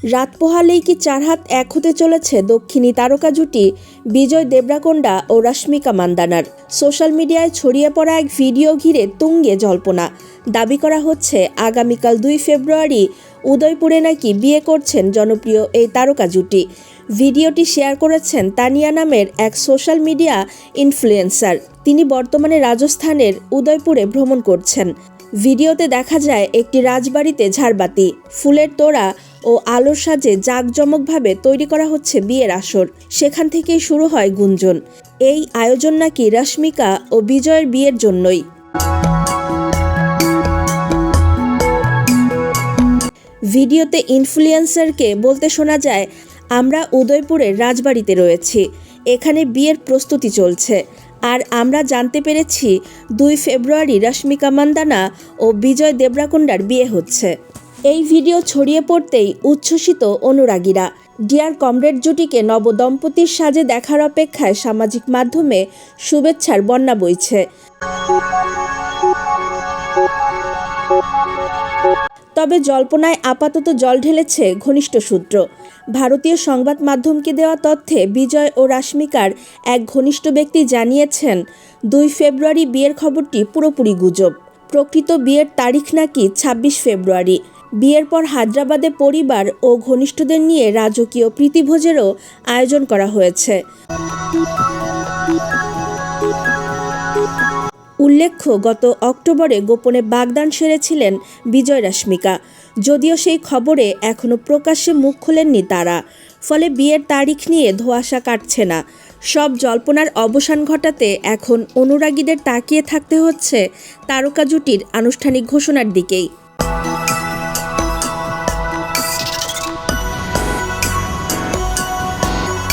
রাত পোহালেই কি 4 হাত এক হতে চলেছে দক্ষিণী তারকা জুটি বিজয় দেবরাকোন্ডা ও রশ্মিকা মান্দানার। সোশ্যাল মিডিয়ায় ছড়িয়ে পড়া এক ভিডিও ঘিরে তুঙ্গে জল্পনা। দাবি করা হচ্ছে আগামীকাল 2 ফেব্রুয়ারি উদয়পুরে নাকি বিয়ে করছেন জনপ্রিয় এই তারকা জুটি। ভিডিওটি শেয়ার করেছেন তানিয়া নামের এক সোশ্যাল মিডিয়া ইনফ্লুয়েন্সার। তিনি বর্তমানে রাজস্থানের উদয়পুরে ভ্রমণ করছেন। ভিডিওতে দেখা যায় একটি রাজবাড়িতে ঝাড়বাতি, ফুলের তোড়া ও আলোর সাজে জাঁকজমকভাবে তৈরি করা হচ্ছে বিয়ের আসর। সেখান থেকেই শুরু হয় গুঞ্জন, এই আয়োজন নাকি রশ্মিকা ও বিজয়ের বিয়ের জন্যই। ভিডিওতে ইনফ্লুয়েন্সারকে বলতে শোনা যায়, আমরা উদয়পুরের রাজবাড়িতে রয়েছি, এখানে বিয়ের প্রস্তুতি চলছে, আর আমরা জানতে পেরেছি 2 ফেব্রুয়ারি রশ্মিকা মান্দানা ও বিজয় দেবরাকোন্ডার বিয়ে হচ্ছে। এই ভিডিও ছড়িয়ে পড়তেই উচ্ছ্বসিত অনুরাগীরা। ডিয়ার কমরেড জুটিকে নবদম্পতির সাজে দেখার অপেক্ষায় সামাজিক মাধ্যমে শুভেচ্ছার বন্যা বইছে। তবে জল্পনায় আপাতত জল ঢেলেছে ঘনিষ্ঠ সূত্র। ভারতীয় সংবাদ মাধ্যমকে দেওয়া তথ্যে বিজয় ও রশ্মিকার এক ঘনিষ্ঠ ব্যক্তি জানিয়েছেন, 2 ফেব্রুয়ারি বিয়ের খবরটি পুরোপুরি গুজব। প্রকৃত বিয়ের তারিখ নাকি 26 ফেব্রুয়ারি। বিয়ের পর হায়দ্রাবাদে পরিবার ও ঘনিষ্ঠদের নিয়ে রাজকীয় প্রীতিভোজেরও আয়োজন করা হয়েছে। উল্লেখ্য, গত অক্টোবরে গোপনে বাগদান সেরেছিলেন বিজয় রশ্মিকা। যদিও সেই খবরে এখনও প্রকাশ্যে মুখ খোলেননি তারা। ফলে বিয়ের তারিখ নিয়ে ধোঁয়াশা কাটছে না। সব জল্পনার অবসান ঘটাতে এখন অনুরাগীদের তাকিয়ে থাকতে হচ্ছে তারকা জুটির আনুষ্ঠানিক ঘোষণার দিকেই।